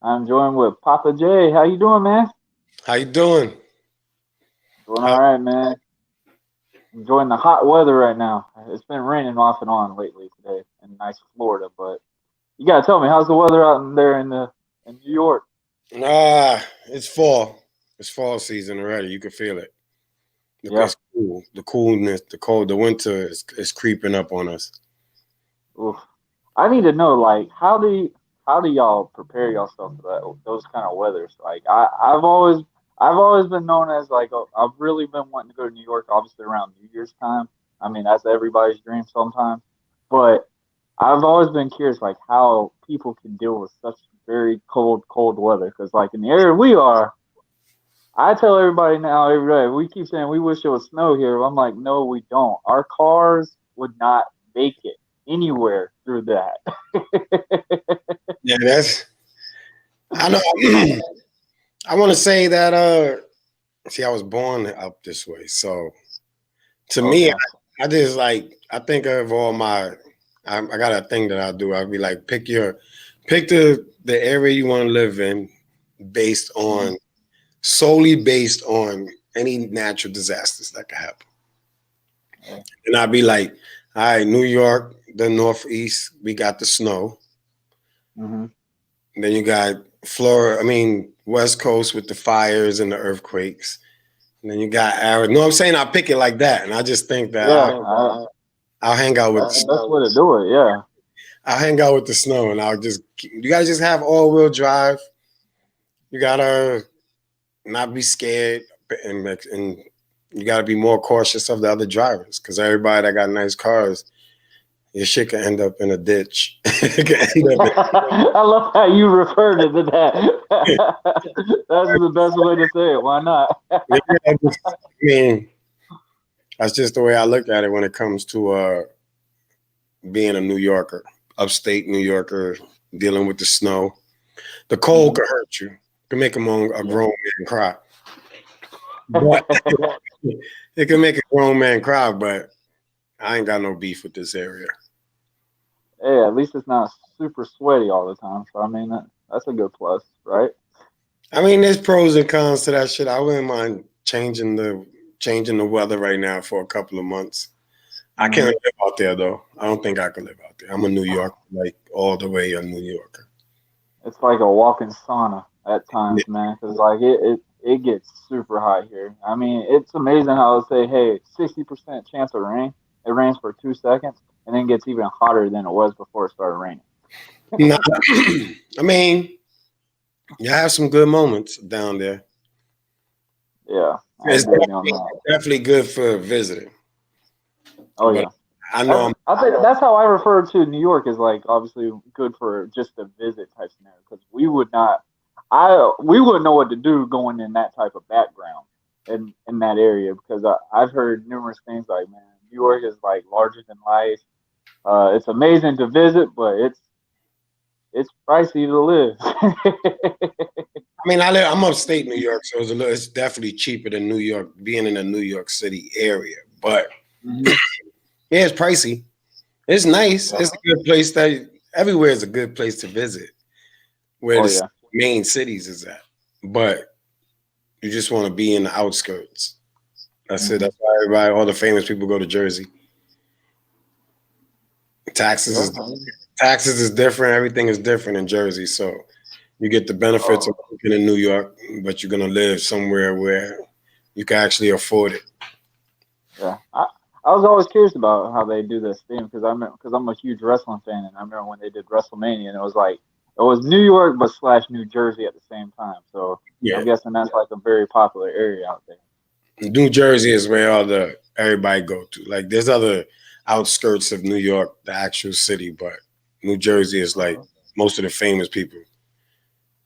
I'm joined with Papa J. How you doing, man? How you doing? Doing How, all right, man. Enjoying the hot weather right now. It's been raining off and on lately today in nice Florida, but you gotta tell me how's the weather out in there in New York? it's fall. It's fall season already. You can feel it. Yeah. It's cool. The coolness, the cold, the winter is creeping up on us. Oof. I need to know like how do y'all prepare yourself for those kind of weathers? Like I've always been known as like I've really been wanting to go to New York, obviously around New Year's time. I mean that's everybody's dream sometimes, but I've always been curious, like how people can deal with such very cold weather. Because like in the area we are, I tell everybody now every day, we keep saying we wish it would snow here. I'm like, no, we don't. Our cars would not make it anywhere through that. Yeah, that's. I know. I want to say that. See, I was born up this way, so to me, Okay. I just like. I think of all my. I got a thing that I do. I'd be like, pick the area you want to live in, based Mhm. on solely based on any natural disasters that could happen. Yeah. And I'd be like, all right, New York, the Northeast, we got the snow. Hmm. And then you got Florida, West Coast with the fires and the earthquakes. And then you got Arizona. No, I'm saying I pick it like that. And I just think that Yeah. I'll hang out with That's the best way to do it. Yeah. I'll hang out with the snow and you guys just have all wheel drive. You gotta not be scared and you gotta be more cautious of the other drivers because everybody that got nice cars, your shit can end up in a ditch. It can end up I love how you referred to that. That's the best way to say it. Why not? yeah, I mean, that's just the way I look at it when it comes to being a New Yorker, upstate New Yorker, dealing with the snow. The cold Hmm. could hurt you. Can make a Yeah. grown man cry. But it can make a grown man cry, but I ain't got no beef with this area. Hey, at least it's not super sweaty all the time. So I mean, that's a good plus, right? There's pros and cons to that shit. I wouldn't mind changing the weather right now for a couple of months. I can't Hmm. live out there though. I don't think I could live out there. I'm a New Yorker, like all the way a New Yorker. It's like a walking sauna at times, man. Because like it gets super hot here. I mean, it's amazing how they say, hey, 60% chance of rain. It rains for 2 seconds, and then gets even hotter than it was before it started raining. Nah, I mean, you have some good moments down there. Yeah, I It's agree with you on definitely, that. definitely good for visiting. Oh But yeah. I know That's, I'm I think that's how I refer to New York is like obviously good for just a visit type scenario because we wouldn't know what to do going in that type of background in that area because I've heard numerous things like man New York is like larger than life. It's amazing to visit, but it's pricey to live. I'm upstate New York, so it's definitely cheaper than New York being in the New York City area. But Hmm. yeah, it's pricey. It's nice. Yeah. It's a good place that everywhere is a good place to visit where Oh the yeah. main cities is at. But you just want to be in the outskirts. That's it. Hmm. That's why all the famous people go to Jersey. Taxes Yeah. is taxes is different. Everything is different in Jersey. So you get the benefits of Oh working in New York, but you're gonna live somewhere where you can actually afford it. yeah. I was always curious about how they do this theme because I'm a huge wrestling fan and I remember when they did WrestleMania and it was like it was New York but slash New Jersey at the same time. So Yeah. I'm guessing that's like a very popular area out there. New Jersey is where all the everybody go to. Like there's other outskirts of New York, the actual city, but New Jersey is like most of the famous people.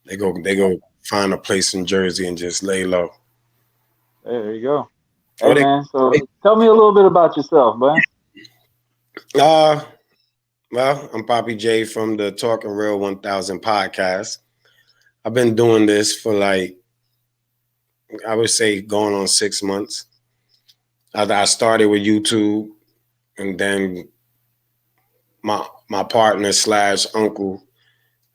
They go find a place in Jersey and just lay low. Hey, there you go. Hey Or they man, so tell me a little bit about yourself, man. uh well, I'm Poppy J from the Talking Real 1000 podcast. I've been doing this for like I would say going on 6 months. I started with YouTube and then my partner slash uncle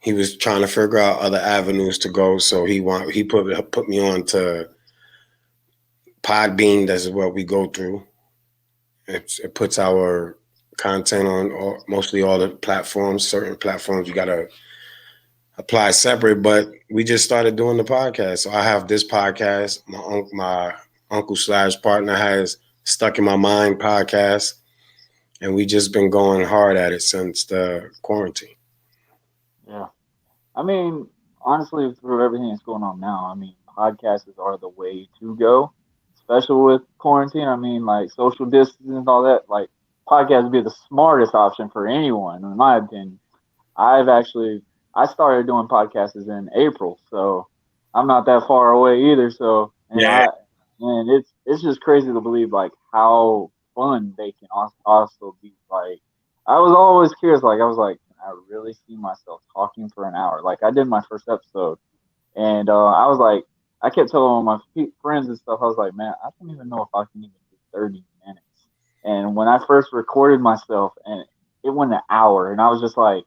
he was trying to figure out other avenues to go. So he put me on to Podbean. That's what we go through. It puts our content on mostly all the platforms. Certain platforms you gotta apply separate, but we just started doing the podcast. So I have this podcast. My uncle slash partner has Stuck in My Mind podcast, and we just been going hard at it since the quarantine. Yeah. I mean, honestly, through everything that's going on now, I mean, podcasts are the way to go, especially with quarantine. I mean, like social distancing and all that. Like, podcasts would be the smartest option for anyone, in my opinion. I've actually I started doing podcasts in April, so I'm not that far away either. So Yeah, and it's just crazy to believe like how fun they can also be. Like I was always curious. Like I was like, can I really see myself talking for an hour? Like I did my first episode, and I was like, I kept telling all my friends and stuff. I was like, man, I don't even know if I can even do 30 minutes. And when I first recorded myself, and it went an hour, and I was just like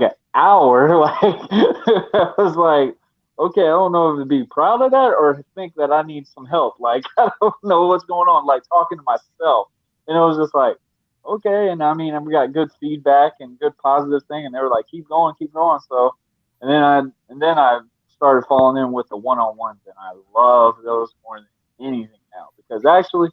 an hour. Like I was like, okay, I don't know if to be proud of that or think that I need some help. Like I don't know what's going on. Like talking to myself, and it was just like, okay. And I mean, and we got good feedback and good positive thing, and they were like, keep going, keep going. So, and then I started falling in with the one on ones, and I love those more than anything now because actually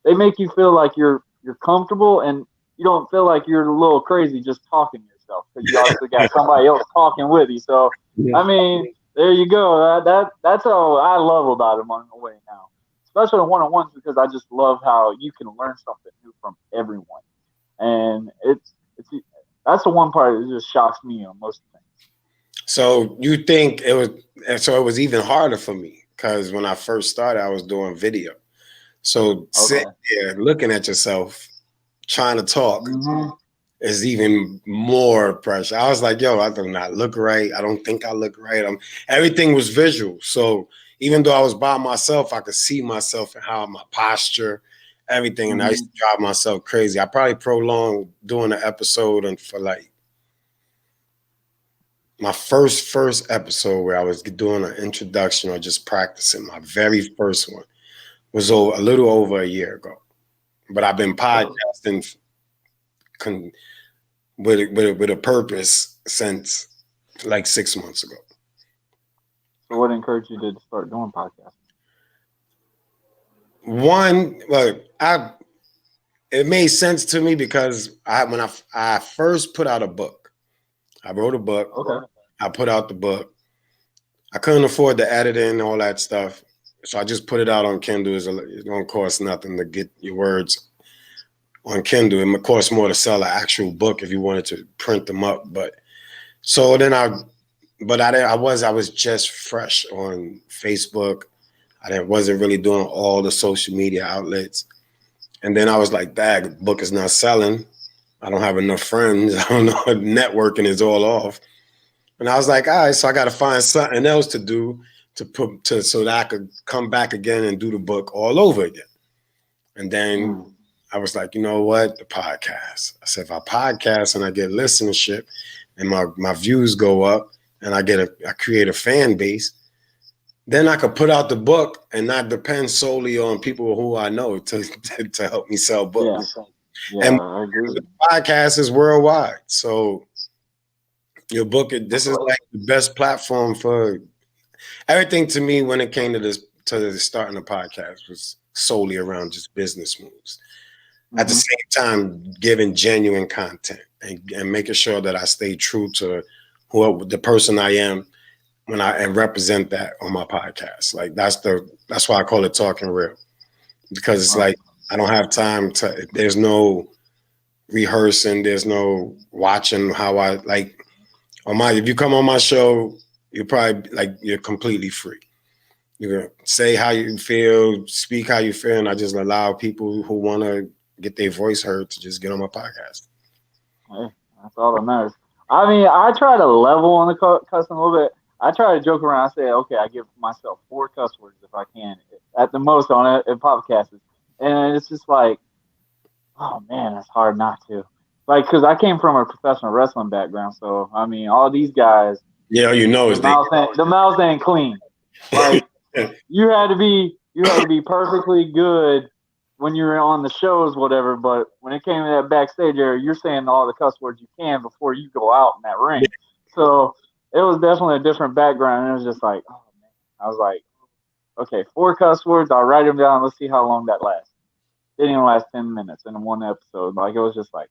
they make you feel like you're comfortable and you don't feel like you're a little crazy just talking to yourself because you obviously got somebody else talking with you. So yeah. I mean, there you go. That's all I love about them on the way now, especially the one on ones because I just love how you can learn something new from everyone, and it's that's the one part that just shocks me on most things. So you think it was so it was even harder for me because when I first started, I was doing video. So sitting Okay. there looking at yourself trying to talk Hmm. is even more pressure. I was like, yo, I do not look right. I don't think I look right. Everything was visual. So even though I was by myself, I could see myself and how my posture, everything. And I used Hmm. to drive myself crazy. I probably prolonged doing an episode and for like my first episode where I was doing an introduction or just practicing, my very first one was a little over a year ago. But I've been Okay. podcasting con- with a purpose since like 6 months ago. So what encouraged you to start doing podcasts? One, like I, it made sense to me because I first put out a book, I wrote a book, Okay. I put out the book. I couldn't afford the editing and all that stuff, so I just put it out on Kindle. It don't cost nothing to get your words on Kindle. It might cost more to sell an actual book if you wanted to print them up. But so then I was just fresh on Facebook. Wasn't really doing all the social media outlets. And then I was like, "Dang, the book is not selling. I don't have enough friends. I don't know. Networking is all off." And I was like, "All right, so I got to find something else to do so that I could come back again and do the book all over again." And then Mm. I was like, you know what? The podcast. I said, if I podcast and I get listenership and my views go up and I create a fan base, then I could put out the book and not depend solely on people who I know to help me sell Yeah. books. Yeah. And I agree. the podcast is worldwide. So your book, this is Okay. like the best platform for everything to me when it came to starting the podcast was solely around just business moves. At the Hmm. same time giving genuine content and making sure that I stay true to who the person I am when I and represent that on my podcast. Like that's why I call it talking real. Because it's Right. like I don't have time to there's no rehearsing, there's no watching how I like on my if you come on my show, you're probably like you're completely free. You can say how you feel, speak how you feel, and I just allow people who want to get their voice heard to just get on my podcast. Hey, that's all that matters. I mean, I try to level on the cussing a little bit. I try to joke around. I say, okay, I give myself four cuss words if I can, at the most on a podcast, and it's just like, oh man, it's hard not to. like, because I came from a professional wrestling background, so I mean, all these guys, Yeah, you know the is they. mouth ain't clean. Like you had to be perfectly good when you were on the shows, whatever. But when it came to that backstage area, you're saying all the cuss words you can before you go out in that ring. So it was definitely a different background. And it was just like, oh man, I was like, okay, 4 cuss words. I'll write them down. Let's see how long that lasts. Didn't even last 10 minutes in one episode. Like it was just like,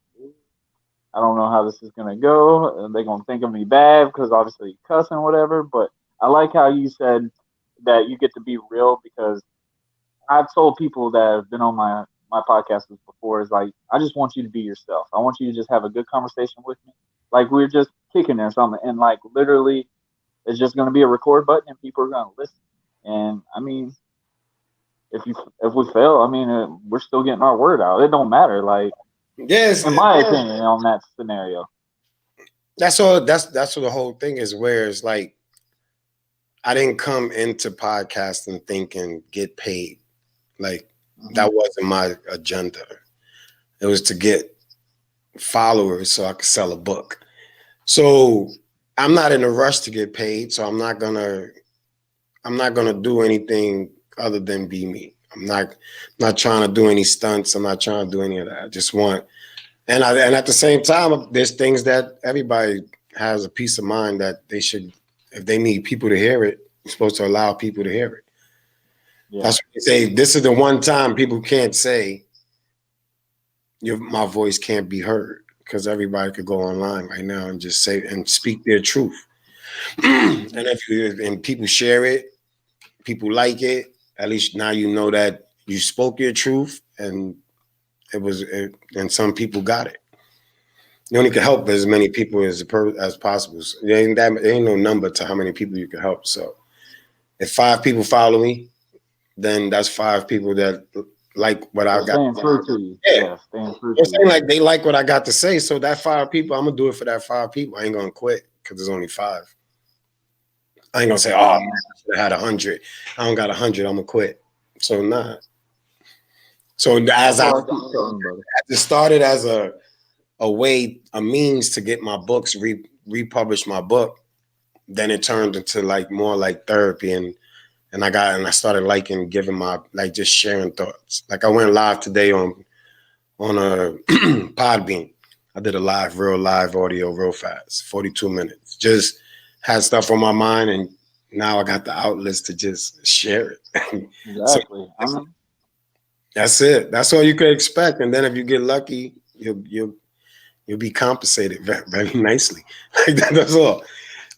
I don't know how this is gonna go. They're gonna think of me bad because obviously cussing, whatever. But I like how you said that you get to be real because I've told people that have been on my podcast before is like I just want you to be yourself. I want you to just have a good conversation with me, like we're just kicking or something, and like literally it's just gonna be a record button and people are gonna listen. And I mean, if we fail, I mean we're still getting our word out. It don't matter. Like Yes, in my opinion, on that scenario. that's all. That's what the whole thing is. Where it's like I didn't come into podcasting thinking get paid. Like Mm-hmm. that wasn't my agenda. It was to get followers so I could sell a book. So I'm not in a rush to get paid. So I'm not gonna do anything other than be me. I'm not trying to do any stunts. I'm not trying to do any of that. I just want and at the same time, there's things that everybody has a peace of mind that they should, if they need people to hear it, you're supposed to allow people to hear it. Yeah. That's what they say. This is the one time people can't say my voice can't be heard because everybody could go online right now and just say and speak their truth. And if people share it, people like it. At least now you know that you spoke your truth, and and some people got it. You only can help as many people as possible. So there ain't no number to how many people you can help. So if 5 people follow me, then that's 5 people that like what I They're got. staying true to you. Yeah, Yeah, staying true they're to you. saying like they like what I got to say. So that 5 people, I'm gonna do it for that 5 people. I ain't gonna quit because there's only 5. I ain't gonna say, oh, man, I should have had 100. I don't got 100. I'm gonna quit. So nah. So That's what I keep telling brother. it started as a way, a means to get my books republish my book. Then it turned into like more like therapy, and I started liking giving my like just sharing thoughts. Like I went live today on a Podbean. I did a real live audio, real fast, 42 minutes. Just had stuff on my mind, and now I got the outlets to just share it. So Exactly. I mean, that's it. That's all you can expect. And then if you get lucky, you'll be compensated very, very nicely. Like that's all.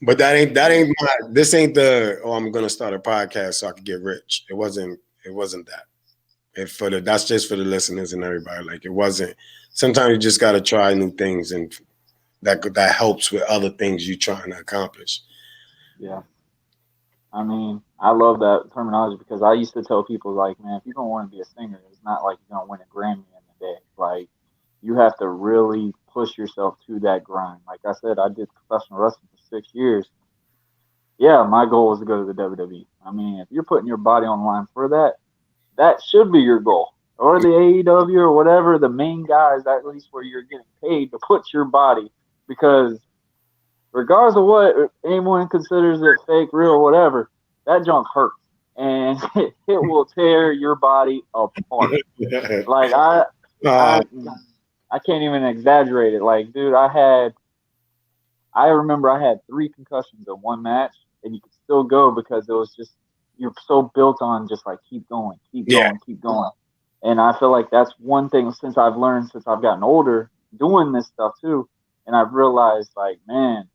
But this ain't the I'm gonna start a podcast so I can get rich. It wasn't that. That's just for the listeners and everybody. Like it wasn't. Sometimes you just gotta try new things, and that helps with other things you're trying to accomplish. yeah. I mean, I love that terminology because I used to tell people like, man, if you're gonna want to be a singer, it's not like you're gonna win a Grammy in a day. Like, you have to really push yourself to that grind. Like I said, I did professional wrestling for 6 years. Yeah, my goal was to go to the WWE. I mean, if you're putting your body on the line for that, that should be your goal. Or the AEW or whatever, the main guys, at least where you're getting paid to put your body. Because regardless of what anyone considers it fake, real, whatever, that junk hurts. And it will tear your body apart. Like uh, I I can't even exaggerate it. Like, dude, I remember I had 3 concussions in one match, and you could still go because it was just you're so built on just like keep going, keep yeah, going, keep going. And I feel like that's one thing since I've learned since I've gotten older doing this stuff too, and I've realized like man,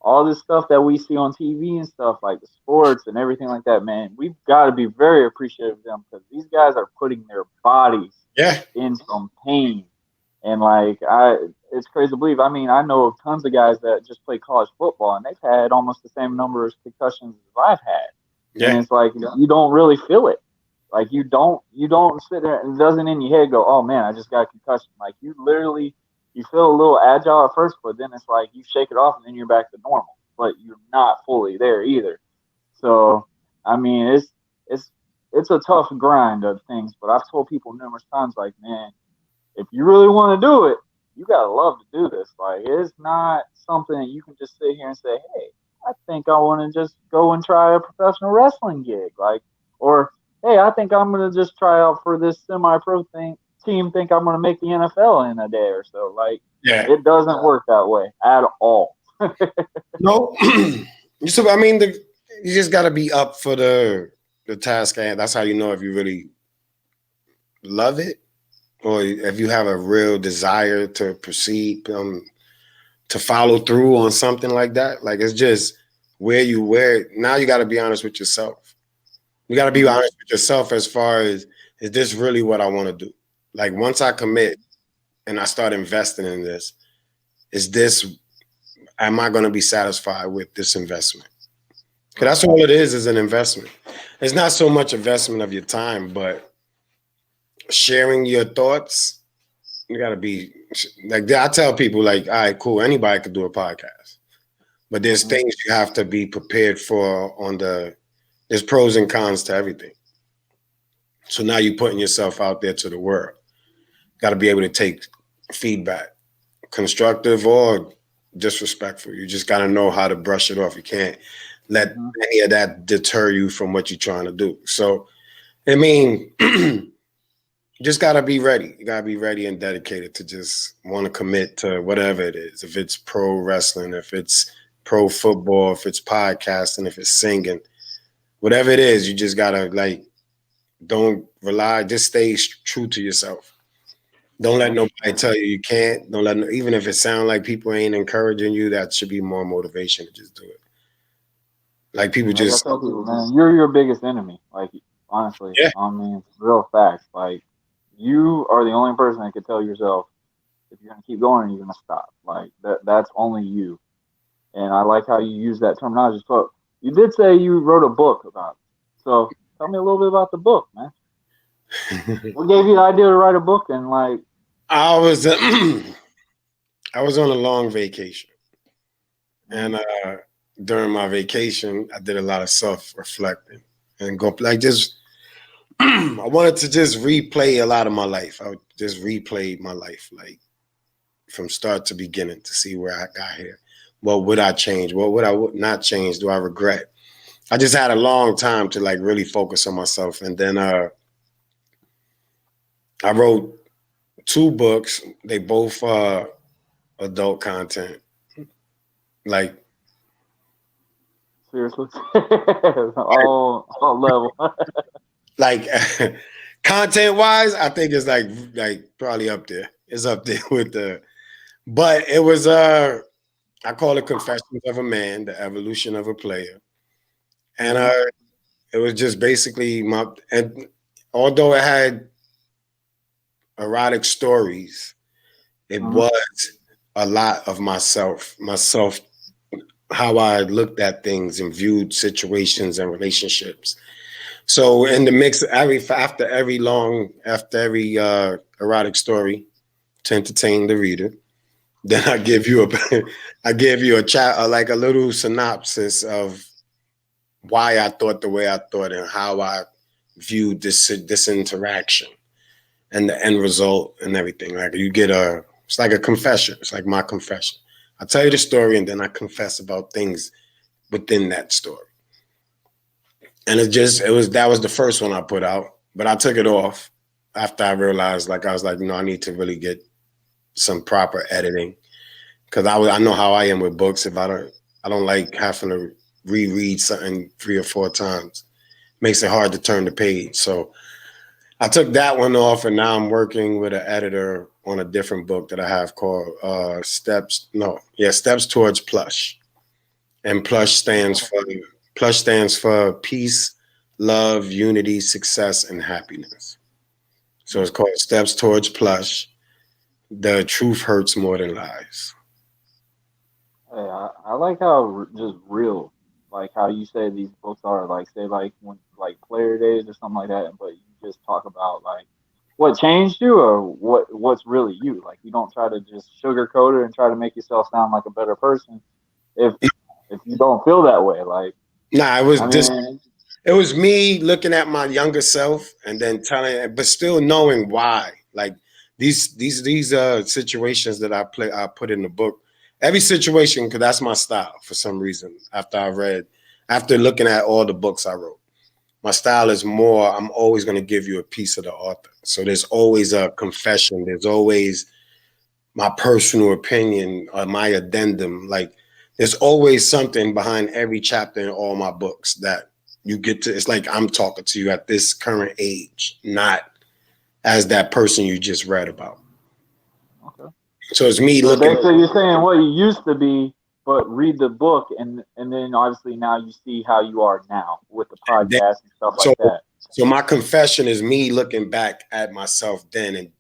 all this stuff that we see on TV and stuff like the sports and everything like that, man, we've got to be very appreciative of them because these guys are putting their bodies yeah, in some pain and like it's crazy to believe. I mean, I know of tons of guys that just play college football, and they've had almost the same number of concussions as I've had. And yeah, it's like you don't really feel it. Like you don't sit there and it doesn't in your head go, oh man, I just got a concussion. Like you literally you feel a little agile at first, but then it's like you shake it off and then you're back to normal. But you're not fully there either. So I mean, it's it's a tough grind of things. But I've told people numerous times, like man, if you really want to do it, you gotta love to do this. Like it's not something that you can just sit here and say, hey, I think I want to just go and try a professional wrestling gig, like, or hey, I think I'm gonna just try out for this semi-pro thing team. Think I'm gonna make the NFL in a day or so. Like Yeah. it doesn't work that way at all. No. So I mean, you just got to be up for the task, and that's how you know if you really love it or if you have a real desire to proceed, to follow through on something like that. Like it's just where now you got to be honest with yourself. You got to be Mhm. honest with yourself as far as, is this really what I want to do? Like once I commit and I start investing in this, is this, am I going to be satisfied with this investment? Because Right. that's all it is an investment. It's not so much investment of your time, but sharing your thoughts. You got to be like, I tell people like, all right, cool. Anybody could do a podcast, but there's Mhm. things you have to be prepared for there's pros and cons to everything. So now you're putting yourself out there to the world. Got to be able to take feedback, constructive or disrespectful. You just got to know how to brush it off. You can't let Mhm. any of that deter you from what you're trying to do. So, I mean, you just got to be ready. You got to be ready and dedicated to just want to commit to whatever it is. If it's pro wrestling, if it's pro football, if it's podcasting, if it's singing, whatever it is, you just got to like, don't rely, just stay true to yourself. Don't let Yeah. nobody Yeah. tell you you can't. Don't let even if it sounds like people ain't encouraging you, that should be more motivation to just do it. Like people Like I just tell people, man, you're your biggest enemy. Like honestly, yeah. I mean, it's real facts. Like you are the only person that can tell yourself if you're gonna keep going or you're gonna stop. Like that's only you. And I like how you use that terminology. So you did say you wrote a book about it. So tell me a little bit about the book, man. What gave you the idea to write a book and like I was I was on a long vacation, mm, and during my vacation, I did a lot of self reflecting and go like just. I wanted to just replay a lot of my life. I would just replay my life, like from start to beginning, to see where I got here. What would I change? What would I not change? Do I regret? I just had a long time to like really focus on myself, and then I wrote two books. They both adult content. Like seriously? All level. like content wise, I think it's like probably up there. It's up there with the. But it was I call it Confessions of a Man, the Evolution of a Player, and Mhm. it was just basically my, and although it had erotic stories, it Mhm. was a lot of myself, how I looked at things and viewed situations and relationships. So in the mix, after every erotic story to entertain the reader, then I give you a I give you a chat like a little synopsis of why I thought the way I thought and how I viewed this interaction and the end result and everything. Like you get it's like a confession. It's like my confession. I tell you the story and then I confess about things within that story. And that was the first one I put out, but I took it off after I realized, like I was like, I need to really get some proper editing because I know how I am with books. If I don't like having to reread something 3 or 4 times. Makes it hard to turn the page. So I took that one off, and now I'm working with an editor on a different book that I have called Steps. No, yeah, Steps Towards Plush, and Plush stands for peace, love, unity, success, and happiness. So it's called Steps Towards Plush. The truth hurts more than lies. Hey, I like how just real, like how you say these books are, like say like when like player days or something like that, but you just talk about like what changed you or what's really you. Like you don't try to just sugarcoat it and try to make yourself sound like a better person if you don't feel that way. Like Nah, I mean, it was me looking at my younger self and then telling, but still knowing why. Like these situations that I put in the book, every situation, because that's my style for some reason. After looking at all the books I wrote, my style is more, I'm always going to give you a piece of the author. So there's always a confession. There's always my personal opinion or my addendum. Like there's always something behind every chapter in all my books that you get to. It's like I'm talking to you at this current age, not as that person you just read about. Okay. So it's me So looking. basically, you're saying what you used to be, but read the book, and then obviously now you see how you are now with the podcast and stuff So like that. so my confession is me looking back at myself then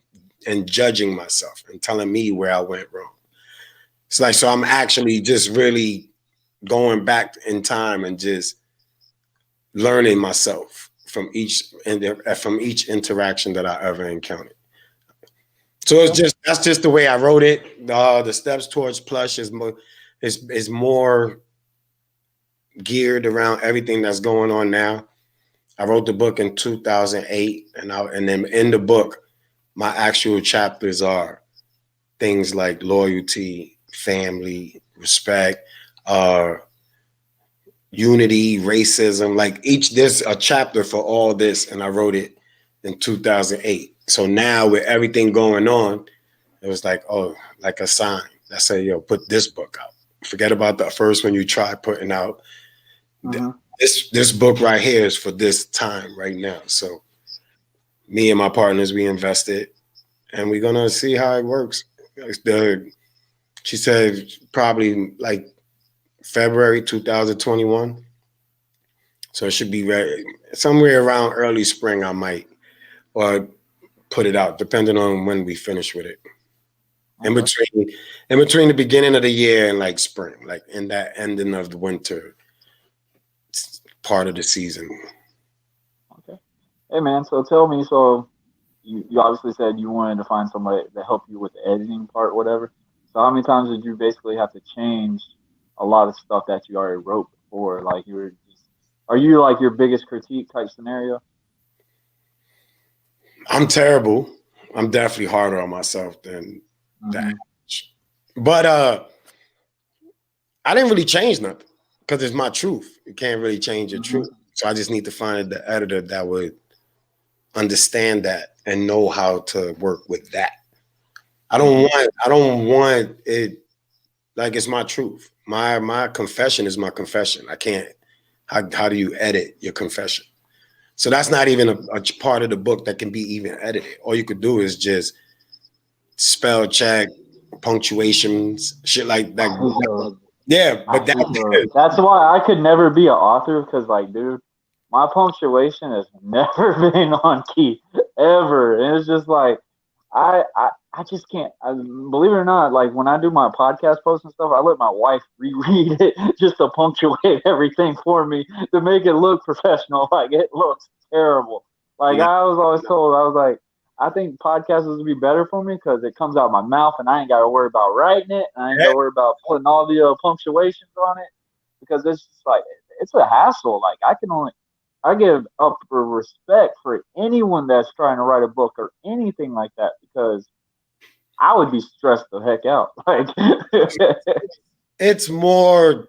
and judging myself and telling me where I went wrong. It's like, so I'm actually just really going back in time and just learning myself from each interaction that I ever encountered. So Okay. that's just the way I wrote it. The steps towards plush is more geared around everything that's going on now. I wrote the book in 2008, and then in the book, my actual chapters are things like loyalty, family, respect, uh, unity, racism. Like there's a chapter for all this, and I wrote it in 2008. So now with everything going on, it was like, oh, like a sign that said, yo, put this book out. Forget about the first one you tried putting out. Mm-hmm. This book right here is for this time right now. So me and my partners, we invested, and we're gonna see how it works. She said probably like February 2021. So it should be ready somewhere around early spring. I might or put it out, depending on when we finish with it. In Okay. between, in between the beginning of the year and like spring, like in that ending of the winter part of the season. Okay. Hey man, so tell me, so you obviously said you wanted to find somebody to help you with the editing part, whatever. So how many times did you basically have to change a lot of stuff that you already wrote before? Like you were just, are you like your biggest critique type scenario? I'm terrible. I'm definitely harder on myself than that. Mm-hmm. But I didn't really change nothing because it's my truth. You can't really change your Mm-hmm. truth. So I just need to find the editor that would understand that and know how to work with that. Mm-hmm. I don't want it like it's my truth. My confession is my confession. I can't how do you edit your confession? So that's not even a part of the book that can be even edited. All you could do is just spell check, punctuations, shit like that. I see. So Yeah, I but see. that's So it. that's why I could never be an author because, like, dude, my punctuation has never been on key ever, and it's just like I just can't. Believe it or not, like when I do my podcast posts and stuff, I let my wife reread it just to punctuate everything for me to make it look professional. Like it looks terrible. Like No, I was always told, I was like, I think podcasts would be better for me because it comes out my mouth and I ain't got to worry about writing it. And I ain't got yeah, to worry about putting all the punctuations on it because it's just like it's a hassle. Like I give up for respect for anyone that's trying to write a book or anything like that because I would be stressed the heck out. Like, it's more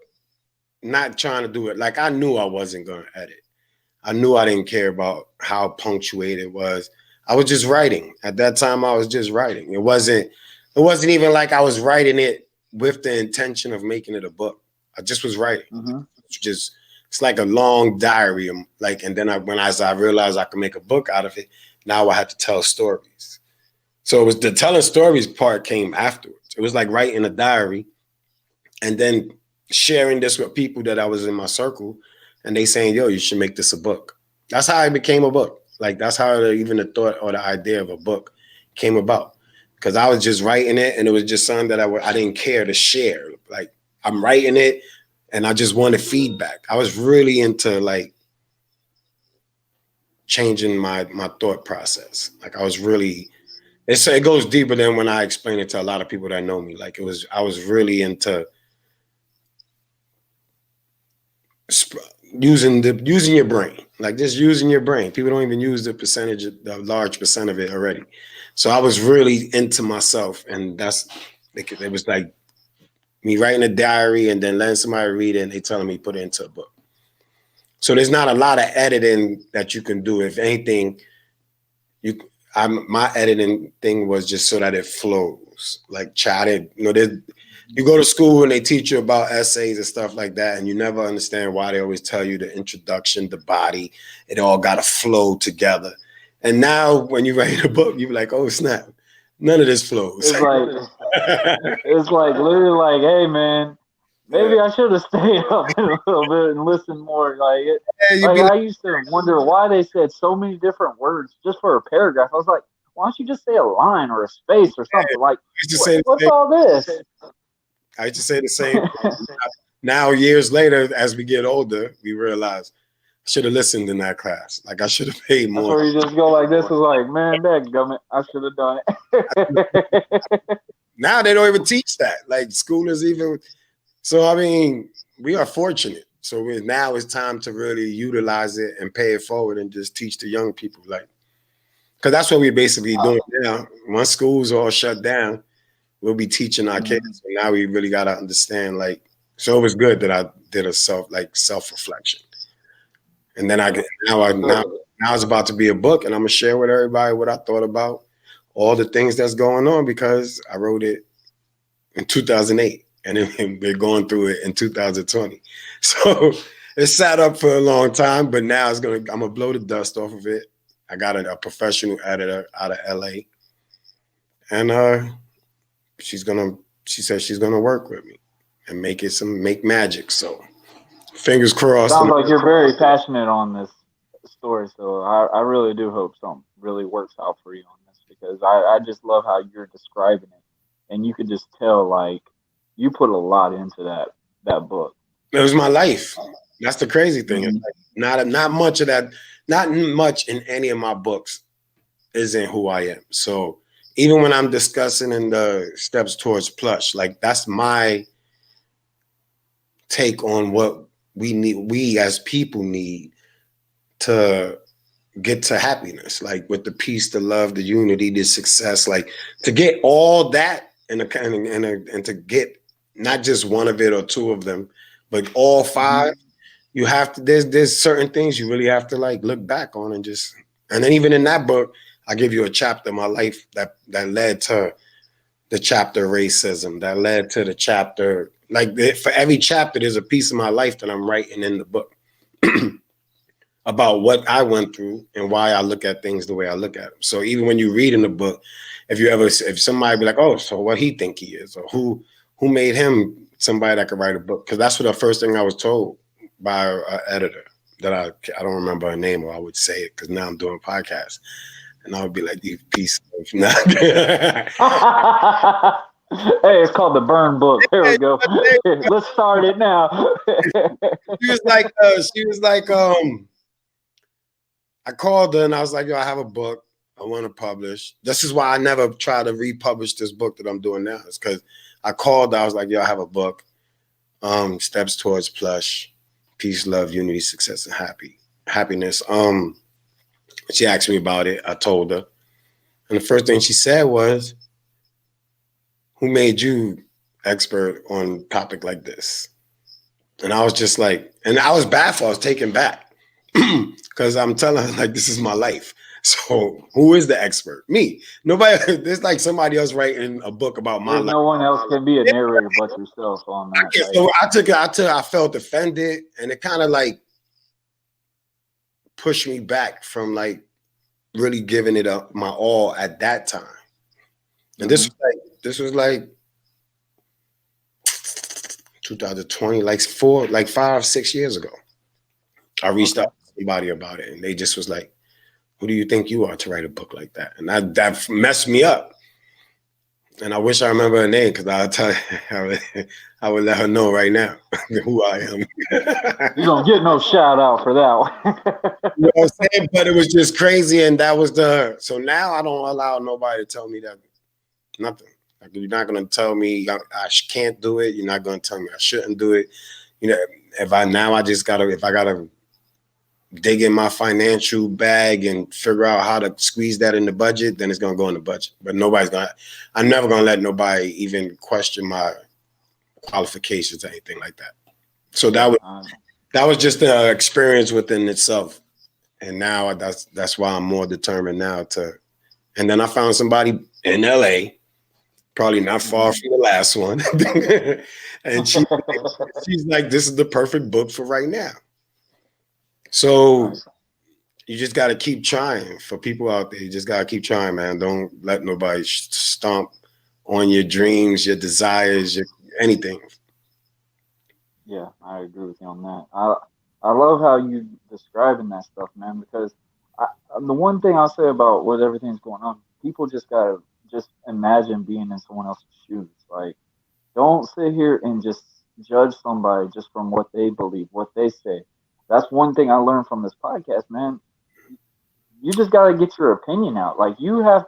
not trying to do it. Like I knew I wasn't going to edit. I knew I didn't care about how punctuated it was. I was just writing. At that time, I was just writing. It wasn't even like I was writing it with the intention of making it a book. I just was writing. mm-hmm. Just it's like a long diary. Like, and then as I realized I could make a book out of it, now I had to tell stories. So it was the telling stories part came afterwards. It was like writing a diary and then sharing this with people that I was in my circle, and they saying, "Yo, you should make this a book." That's how it became a book. Like that's how even the thought or the idea of a book came about. Because I was just writing it, and it was just something that I didn't care to share. Like I'm writing it, and I just wanted feedback. I was really into like changing my thought process. Like I was really. It goes deeper than when I explain it to a lot of people that know me. Like I was really into using your brain, like just using your brain. People don't even use the large percent of it already. So I was really into myself, and it was like me writing a diary and then letting somebody read it, and they telling me put it into a book. So there's not a lot of editing that you can do. If anything, my editing thing was just so that it flows. Like chatted, you go to school and they teach you about essays and stuff like that, and you never understand why they always tell you the introduction, the body, it all got to flow together. And now when you write a book, you're like, oh snap, none of this flows. It's like it's like literally like, hey man, maybe I should have stayed up a little bit and listened more. You'd Like be I like, used to wonder why they said so many different words just for a paragraph. I was like, why don't you just say a line or a space or something? Like, I used to say the what's same. all this? I used to say the same. Now, years later, as we get older, we realize I should have listened in that class. Like I should have paid That's more. where you just go like this. Is like, man, that gummit, I should have done it. Now they don't even teach that. Like school is even. So I mean, we are fortunate. So now it's time to really utilize it and pay it forward and just teach the young people. Like, because that's what we're basically doing now. Once schools all shut down, we'll be teaching our kids. So now we really got to understand. Like, so it was good that I did a self reflection. And then now it's about to be a book, and I'm gonna share with everybody what I thought about all the things that's going on because I wrote it in 2008, and then we're going through it in 2020. So it sat up for a long time, but now I'm gonna blow the dust off of it. I got a professional editor out of LA, and she said she's gonna work with me and make magic. So fingers crossed. Sounds like you're very passionate on this story, so I really do hope something really works out for you on this because I just love how you're describing it, and you could just tell like you put a lot into that book. It was my life. That's the crazy thing. Mm-hmm. Not much of that. Not much in any of my books isn't who I am. So even when I'm discussing in the steps towards plush, like that's my take on what we as people need to get to happiness, like with the peace, the love, the unity, the success, like to get all that and to get not just one of it or two of them, but all five. You have to. There's certain things you really have to like look back on and then even in that book, I give you a chapter of my life that led to the chapter racism, that led to the chapter like for every chapter, there's a piece of my life that I'm writing in the book. About what I went through and why I look at things the way I look at them. So even when you read in the book, if somebody be like, oh, so what he think he is, or who made him somebody that could write a book? Because that's what the first thing I was told by an editor that I don't remember her name, or I would say it because now I'm doing podcasts, and I would be like, you piece of Hey, it's called the Burn Book. There we go. Let's start it now. she was like, I called her and I was like, yo, I have a book I want to publish. This is why I never try to republish this book that I'm doing now. It's because I called her, I was like, yo, I have a book. Steps Towards Plush, Peace, Love, Unity, Success, and Happiness. She asked me about it. I told her. And the first thing she said was, who made you expert on a topic like this? And I was just like, and I was baffled. I was taken back. Because I'm telling her, like, this is my life. So who is the expert? Me. Nobody. There's like somebody else writing a book about my life. No one else can be a narrator but yourself on that. So I felt offended, and it kind of like pushed me back from like really giving it up my all at that time. And this was like 2020, like 5, 6 years ago. I reached out to somebody about it, and they just was like, who do you think you are to write a book like that? And that messed me up. And I wish I remember her name because I'll tell you, I would let her know right now who I am. You don't get no shout out for that one. You know what I'm saying? But it was just crazy, and that was so now I don't allow nobody to tell me that nothing. Like, you're not gonna tell me I can't do it. You're not gonna tell me I shouldn't do it. You know, if I gotta dig in my financial bag and figure out how to squeeze that in the budget, then it's gonna go in the budget. But I'm never gonna let nobody even question my qualifications or anything like that. So Yeah, that was just an experience within itself. And now that's why I'm more determined now to. And then I found somebody in LA, probably not far from the last one, and she's like, "This is the perfect book for right now." So nice. you just got to keep trying. For people out there, you just got to keep trying, man. Don't let nobody stomp on your dreams, your desires, anything. Yeah, I agree with you on that. I love how you describing that stuff, man. Because the one thing I'll say about what everything's going on, people just gotta just imagine being in someone else's shoes. Like, don't sit here and just judge somebody just from what they believe, what they say. That's one thing I learned from this podcast, man. You just got to get your opinion out. Like, you have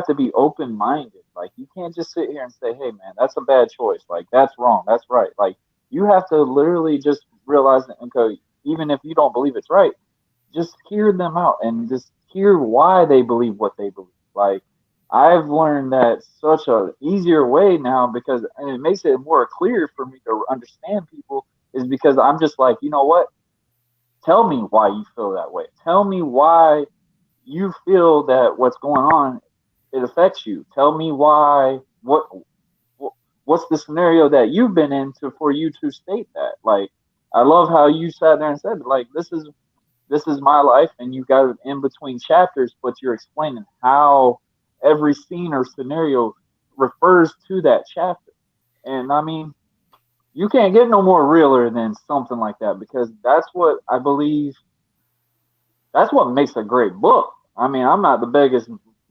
to be open minded. Like, you can't just sit here and say, "Hey man, that's a bad choice. Like, that's wrong. That's right." Like, you have to literally just realize that, and go, even if you don't believe it's right, just hear them out and just hear why they believe what they believe. Like, I've learned that such a easier way now, because and it makes it more clear for me to understand people, is because I'm just like, you know what? Tell me why you feel that way. Tell me why you feel that what's going on, it affects you. Tell me why. What's the scenario that you've been into for you to state that? Like, I love how you sat there and said, like, this is my life, and you got it in between chapters, but you're explaining how every scene or scenario refers to that chapter. And I mean, you can't get no more realer than something like that, because that's what I believe, that's what makes a great book. I mean, I'm not the biggest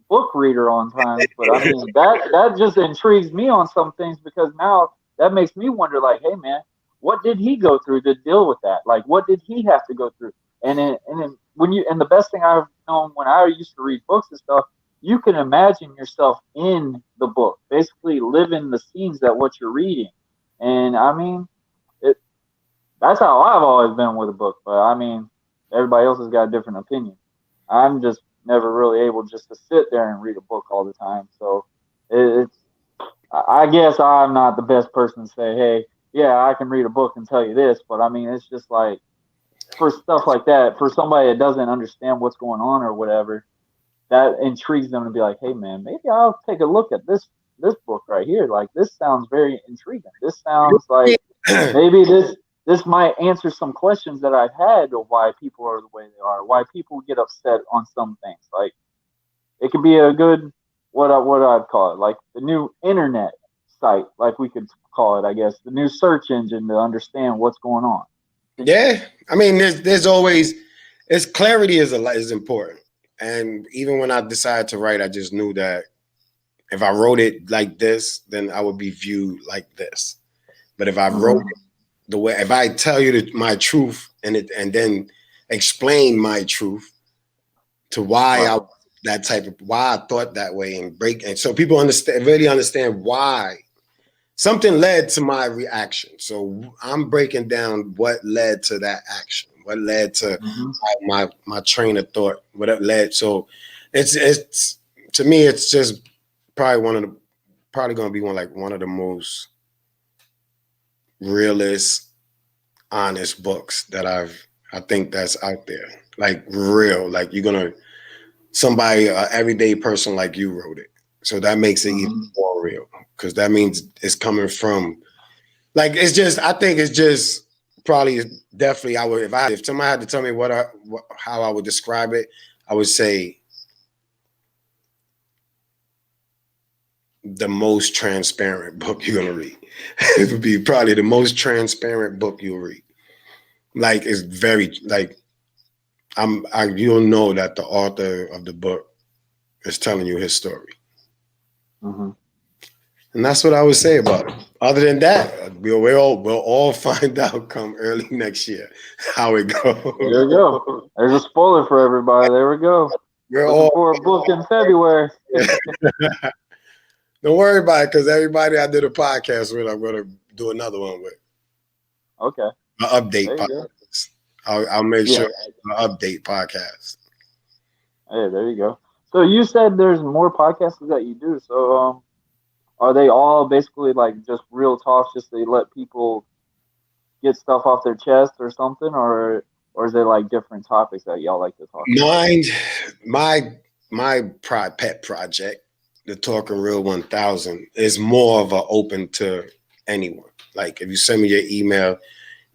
book reader on times, but I mean, that just intrigues me on some things, because now that makes me wonder, like, hey man, what did he go through to deal with that? Like, what did he have to go through? And then when you, and the best thing I've known when I used to read books and stuff, you can imagine yourself in the book, basically living the scenes that what you're reading. And I mean, it that's how I've always been with a book. But I mean, everybody else has got a different opinion. I'm just never really able just to sit there and read a book all the time. So it's, I guess I'm not the best person to say, hey, yeah, I can read a book and tell you this. But I mean, it's just like, for stuff like that, for somebody that doesn't understand what's going on or whatever, that intrigues them to be like, hey man, maybe I'll take a look at this book right here. Like, this sounds very intriguing. This sounds like maybe this might answer some questions that I've had of why people are the way they are, why people get upset on some things. Like, it could be a good, what I'd call it, like the new internet site, like we could call it, I guess, the new search engine to understand what's going on. Yeah, I mean, there's always, it's clarity is important. And even when I decided to write, I just knew that if I wrote it like this, then I would be viewed like this. But if I wrote Mm-hmm. it the way, if I tell you my truth and then explain my truth to why I Right. that type of why I thought that way and break, and so people really understand why something led to my reaction. So I'm breaking down what led to that action, what led to Mm-hmm. my train of thought, what it led. So it's to me, it's just probably probably going to be one of the most realist, honest books that I think that's out there. Like real, like you're gonna somebody, everyday person like you wrote it. So that makes it even Mm-hmm. more real because that means it's coming from like it's just. I think it's just probably definitely. I would if somebody had to tell me how I would describe it, I would say the most transparent book you're gonna read. It would be probably the most transparent book you'll read. Like it's very like you'll know that the author of the book is telling you his story. Mm-hmm. And that's what I would say about it. Other than that, we'll all find out come early next year how it There goes. we go. There's a spoiler for everybody. There we go. We're Looking all for a book in February. don't worry about it because everybody I did a podcast with, I'm gonna do another one with Okay. an update There you go. podcast. I'll make Yeah. sure to update podcast. Hey, there you go. So you said there's more podcasts that you do. So are they all basically like just real talks, just to let people get stuff off their chest or something, or is there like different topics that y'all like to talk about? Mine, my pet project, the Talking Real 1000, is more of a open to anyone. Like if you send me your email,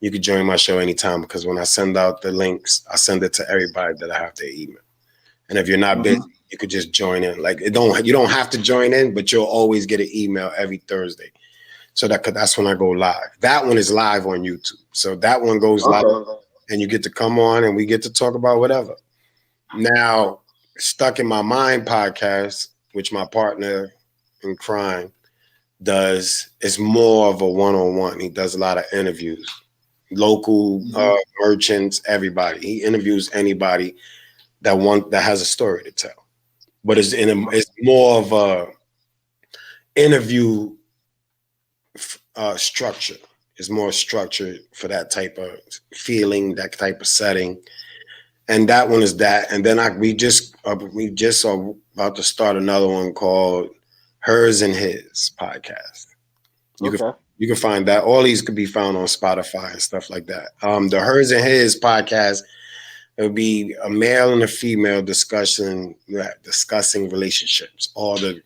you can join my show anytime because when I send out the links, I send it to everybody that I have their email. And if you're not busy, Mm-hmm. you could just join in. Like you don't have to join in, but you'll always get an email every Thursday. So that's when I go live. That one is live on YouTube. So that one goes live Okay. and you get to come on and we get to talk about whatever. Now, Stuck in My Mind podcast, which my partner in crime does, is more of a one-on-one. He does a lot of interviews, local Mm-hmm. merchants, everybody. He interviews anybody that has a story to tell. But it's more of a interview structure. It's more structured for that type of feeling, that type of setting. And that one is that. And then we just are about to start another one called Hers and His podcast. You can Okay. you can find that. All these could be found on Spotify and stuff like that. The Hers and His podcast, it would be a male and a female discussing relationships. All the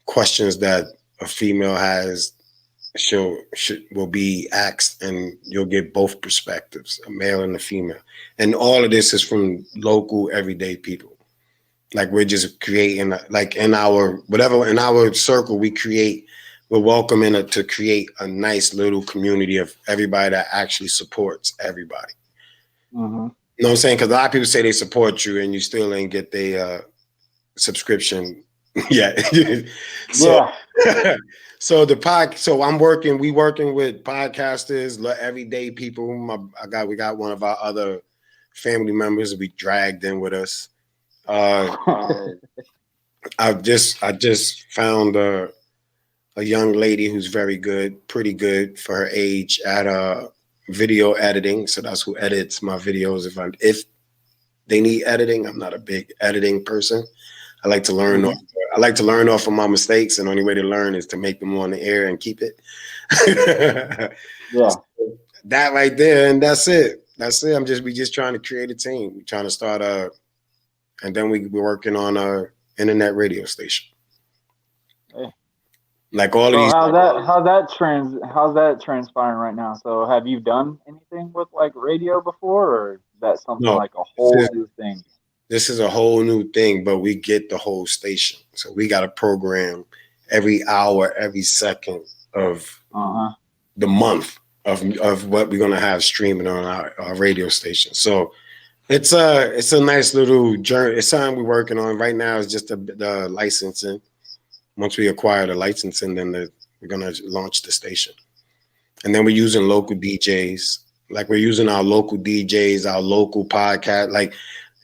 questions that a female has will be asked, and you'll get both perspectives, a male and a female. And all of this is from local, everyday people. Like we're just creating, like in our whatever in our circle, we're welcoming it to create a nice little community of everybody that actually supports everybody. Mm-hmm. You know what I'm saying? Because a lot of people say they support you, and you still ain't get their subscription yet. so Yeah. so we working with podcasters, everyday people. We got one of our other family members we dragged in with us. Uh, I just found a young lady who's very good, pretty good for her age at video editing. So that's who edits my videos. If they need editing, I'm not a big editing person. I like to learn. Mm-hmm. I like to learn off of my mistakes, and the only way to learn is to make them on the air and keep it. Yeah. That right there, and that's it. That's it. We just trying to create a team. We're trying to start and then we're working on a internet radio station. Hey. Like all of So these. how's that transpiring right now? So have you done anything with like radio before, or is that something No, like a this whole is new thing? this is a whole new thing, but we get the whole station. So we got a program every hour, every second of Uh-huh. the month of what we're gonna have streaming on our radio station. So it's a nice little journey. It's something we're working on right now. Is just the licensing. Once we acquire the licensing, then we're gonna launch the station, and then we're using local DJs. Like we're using our local DJs, our local podcast. Like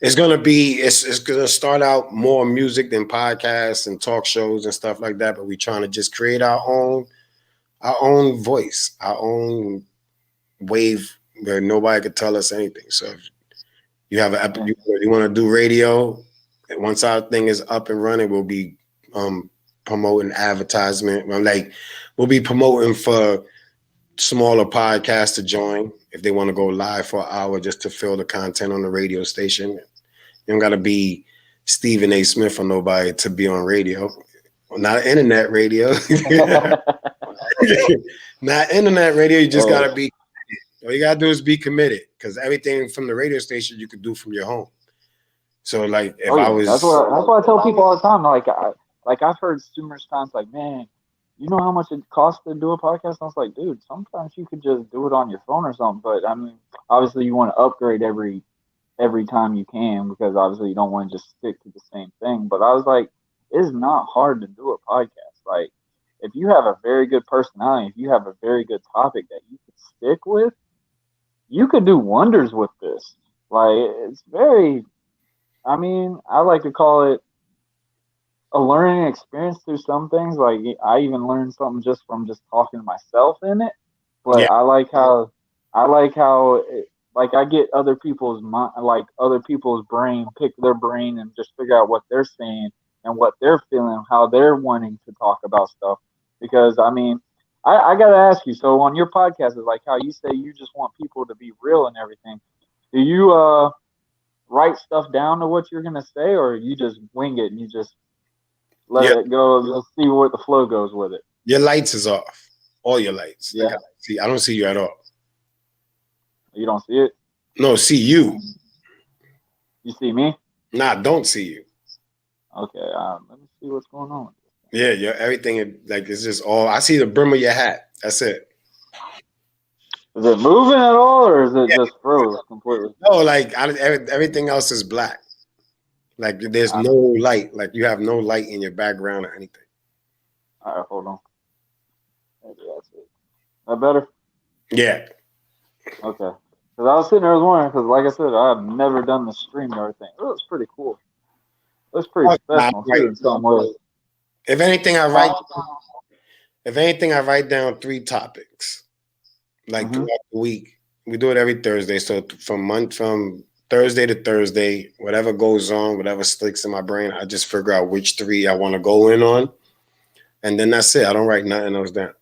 it's gonna start out more music than podcasts and talk shows and stuff like that. But we're trying to just create our own voice, our own wave where nobody could tell us anything. So if you have Yeah. you want to do radio, and once our thing is up and running, we'll be um, promoting advertisement. We'll be promoting for smaller podcasts to join if they want to go live for an hour just to fill the content on the radio station. You don't got to be Stephen A. Smith or nobody to be on radio. Well, not internet radio. Not internet radio. You just Hey. gotta be. All you gotta do is be committed, because everything from the radio station you could do from your home. So, like, if Oh I yeah, was, that's what I tell people all the time. Like I've heard numerous times, like, man, you know how much it costs to do a podcast? I was like, dude, sometimes you could just do it on your phone or something. But I mean, obviously you want to upgrade every time you can, because obviously you don't want to just stick to the same thing. But I was like, it's not hard to do a podcast. Like if you have a very good personality, if you have a very good topic that you could stick with, you could do wonders with this. Like it's very, I mean, I like to call it a learning experience through some things. Like I even learned something just from just talking to myself in it. But yeah, I like how like I get other people's mind, like other people's brain, pick their brain and just figure out what they're saying and what they're feeling, how they're wanting to talk about stuff. Because I mean, I gotta ask you. So on your podcast, is like how you say you just want people to be real and everything. Do you write stuff down to what you're gonna say, or you just wing it and you just let Yeah, it go? Let's see where the flow goes with it. your lights is off. All your lights. Like Yeah, I don't see you at all. you don't see it. No, see you. You see me? Nah, don't see you. Okay. Let me see what's going on. Yeah, your everything like it's just all. I see the brim of your hat. That's it. Is it moving at all, or is it just froze completely? No, like everything else is black. Like there's Uh, no light. Like you have no light in your background or anything. all right, hold on. Maybe that's it. That better? Yeah. Okay. Because I was sitting there, I was wondering, because like I said, I've never done the StreamYard thing. It looks pretty cool. It looks pretty Oh, nah, professional right. too in some ways. If anything, Uh, I write down 3 topics like mm-hmm. throughout the week. We do it every Thursday. So from Thursday to Thursday, whatever goes on, whatever sticks in my brain, I just figure out which 3 I want to go in on, and then that's it. I don't write nothing else down.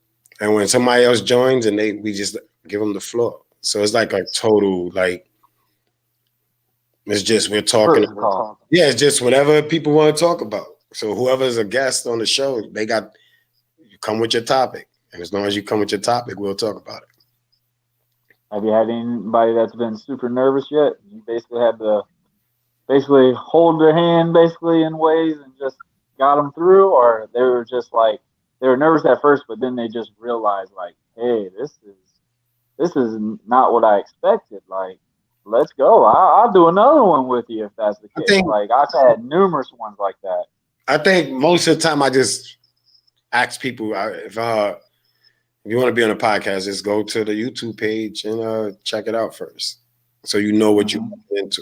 And when somebody else joins, and we just give them the floor. So it's like a total like it's just we're talking. Protocol. Yeah, it's just whatever people want to talk about. So whoever's a guest on the show, they got you come with your topic, and as long as you come with your topic, we'll talk about it. Have you had anybody that's been super nervous yet? You basically had to basically hold their hand basically in ways and just got them through, or they were just like they were nervous at first, but then they just realized like, hey, this is not what I expected. Like, let's go. I'll do another one with you if that's the I case. think Like I've had numerous ones like that. I think most of the time I just ask people if you want to be on a podcast, just go to the YouTube page and check it out first, so you know what you're Hmm. into.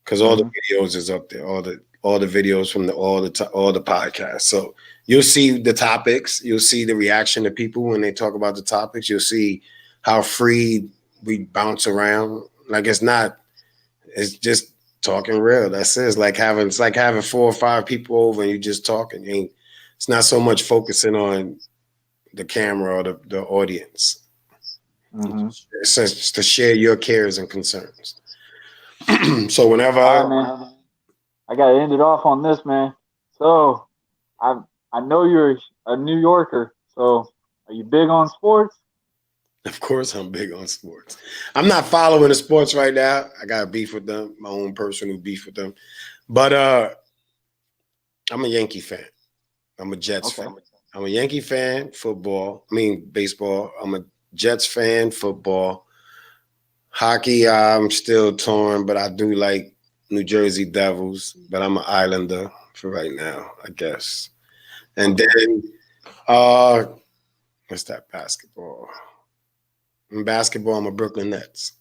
Because all the Hmm. videos is up there, all the videos from all the podcasts. So you'll see the topics, you'll see the reaction of people when they talk about the topics. You'll see how free we bounce around. Like it's just talking real. That's it. It's like having 4 or 5 people over and you just talking. It's not so much focusing on the camera or the audience. Hmm. It's just to share your cares and concerns. So All whenever, right, man. I gotta end it off on this, man. So I know you're a New Yorker. So are you big on sports? of course, I'm big on sports. I'm not following the sports right now. I got beef with them, my own personal beef with them. But I'm a Yankee fan. I'm a Jets Okay. fan. I'm a Yankee fan, football. I mean, baseball. I'm a Jets fan, football. Hockey, I'm still torn, but I do like New Jersey Devils. But I'm an Islander for right now, I guess. And Okay. then, uh, what's that basketball? In basketball, I'm a Brooklyn Nets.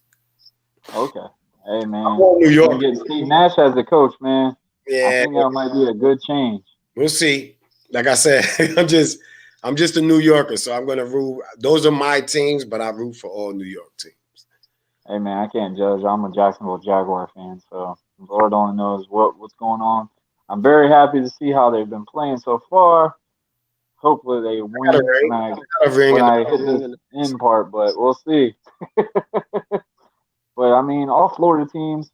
Okay. Hey, I'm man. all New Them York. getting Steve Nash as a coach, man. I Yeah, think that might be a good change. we'll see. Like I said, I'm just a New Yorker, so I'm gonna root. Those are my teams, but I root for all New York teams. Hey, man, I can't judge. I'm a Jacksonville Jaguar fan, so Lord only knows what's going on. I'm very happy to see how they've been playing so far. Hopefully, they I got a win ring. I got a ring when in the I hit this end part, but we'll see. But I mean, all Florida teams.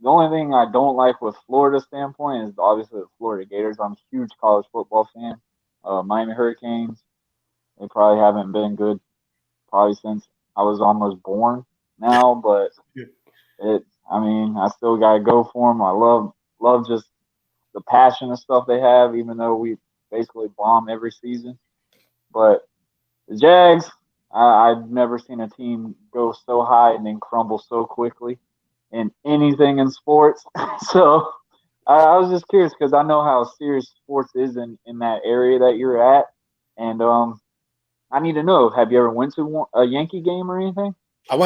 The only thing I don't like with Florida standpoint is obviously the Florida Gators. I'm a huge college football fan. Miami Hurricanes. They probably haven't been good probably since I was almost born now, but it. I mean, I still gotta go for them. I love just the passion and stuff they have, even though we basically bomb every season. But the Jags, I've never seen a team go so high and then crumble so quickly in anything in sports. So I was just curious because I know how serious sports is in that area that you're at, and I need to know: have you ever went to a Yankee game or anything? I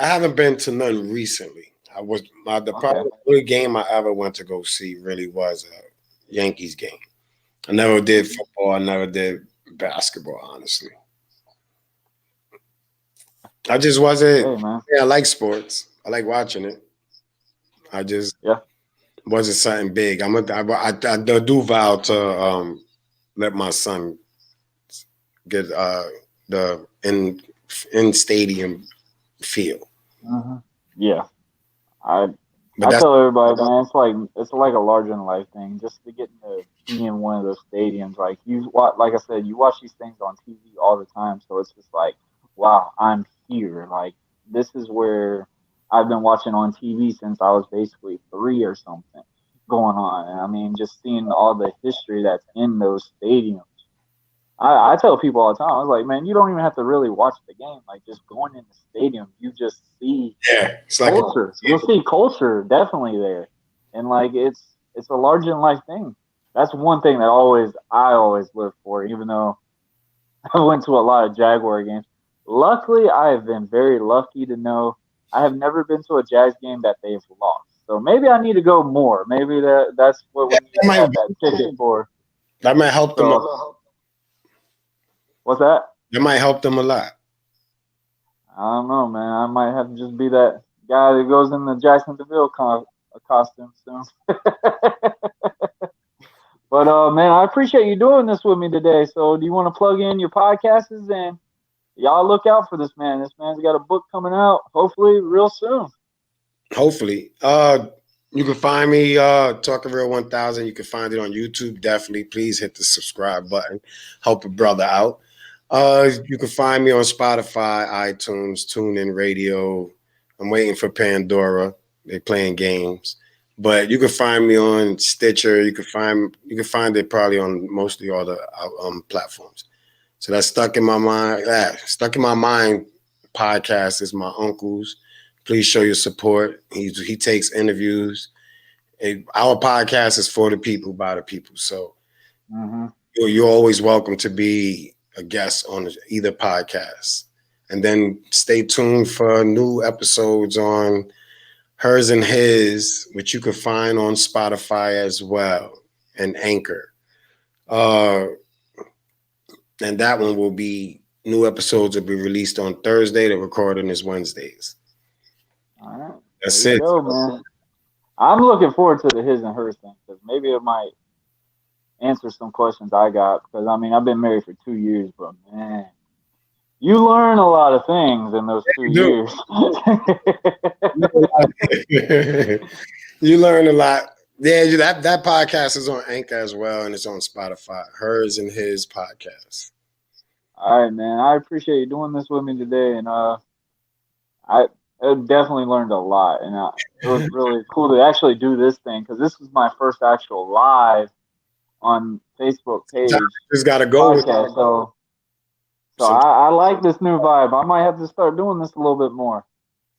haven't been to none recently. I was the Okay, probably only game I ever went to go see really was a Yankees game. I never did football. I never did basketball, honestly. I just wasn't. Hey, man. Yeah, I like sports. I like watching it. I just Yeah. wasn't something big. I do vow to let my son get the in stadium feel. Hmm. Yeah. I But I that's tell everybody, man, it's like a larger than life thing. Just to get to be in one of those stadiums, like like I said, you watch these things on TV all the time, so it's just like, wow, I'm here. Like this is where I've been watching on TV since I was basically 3 or something going on. And I mean, just seeing all the history that's in those stadiums. I tell people all the time, I was like, man, you don't even have to really watch the game. Like just going in the stadium, you just see yeah. It's like culture. You'll see culture definitely there, and like it's a larger than life thing. That's one thing that I always live for. Even though I went to a lot of Jaguar games, luckily I have been very lucky to know I have never been to a Jazz game that they've lost. So maybe I need to go more. Maybe that's what we need that to might have that ticket for. that might help them. So what's that? That might help them a lot. I don't know, man. I might have to just be that guy that goes in the Jackson DeVille costume soon. But man, I appreciate you doing this with me today. So, do you want to plug in your podcasts and y'all look out for this man? This man's got a book coming out, hopefully real soon. Hopefully. You can find me Talking Real 1000. You can find it on YouTube. Definitely, please hit the subscribe button. Help a brother out. You can find me on Spotify, iTunes, TuneIn Radio. I'm waiting for Pandora. They're playing games. But you can find me on Stitcher. You can find it probably on mostly all the platforms. So that's stuck in my mind. Stuck in my mind podcast is my uncle's. Please show your support. He takes interviews. Our podcast is for the people, by the people. So Mm-hmm. you're always welcome to be a guest on either podcast. And then stay tuned for new episodes on Hers and His, which you can find on Spotify as well and Anchor. And that one will be new episodes will be released on Thursday. The recording is Wednesdays. All right, That's there you it. go, man. I'm looking forward to the his and hers thing because maybe it might answer some questions I got. Because I mean, I've been married for 2 years, but man, you learn a lot of things in those two You years. do. You learn a lot. Yeah, that podcast is on Anchor as well, and it's on Spotify. Hers and His podcast. All right, man. I appreciate you doing this with me today, and I definitely learned a lot, and it was really cool to actually do this thing because this was my first actual live on Facebook page Just got to go with podcast. So some. I like this new vibe. I might have to start doing this a little bit more.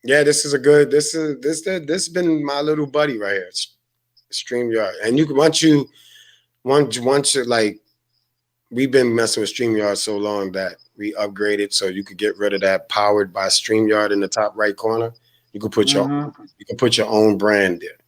Yeah, this is a good. This has been my little buddy right here, StreamYard. And you once you like, we've been messing with StreamYard so long that we upgraded so you could get rid of that powered by StreamYard in the top right corner. You can put your Mm-hmm. you can put your own brand there.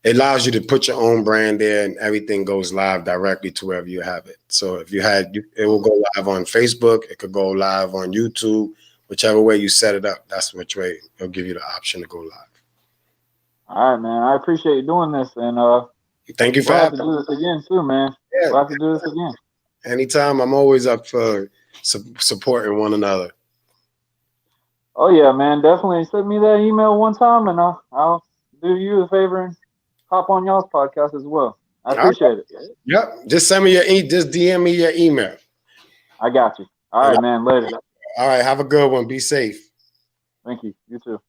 It allows you to put your own brand there, and everything goes live directly to wherever you have it. So if it will go live on Facebook. It could go live on YouTube. Whichever way you set it up, that's which way it'll give you the option to go live. All right, man. I appreciate you doing this, and Thank you for we'll have to having do this again too, man. me. Yeah, We'll have to do this again. anytime. I'm always up for supporting one another. Oh yeah, man. Definitely send me that email one time, and I'll do you a favor and hop on y'all's podcast as well. I All right. appreciate it. Yep. Just send me just DM me your email. I got you. All And right, man. Later. all right. Have a good one. Be safe. Thank you. You too.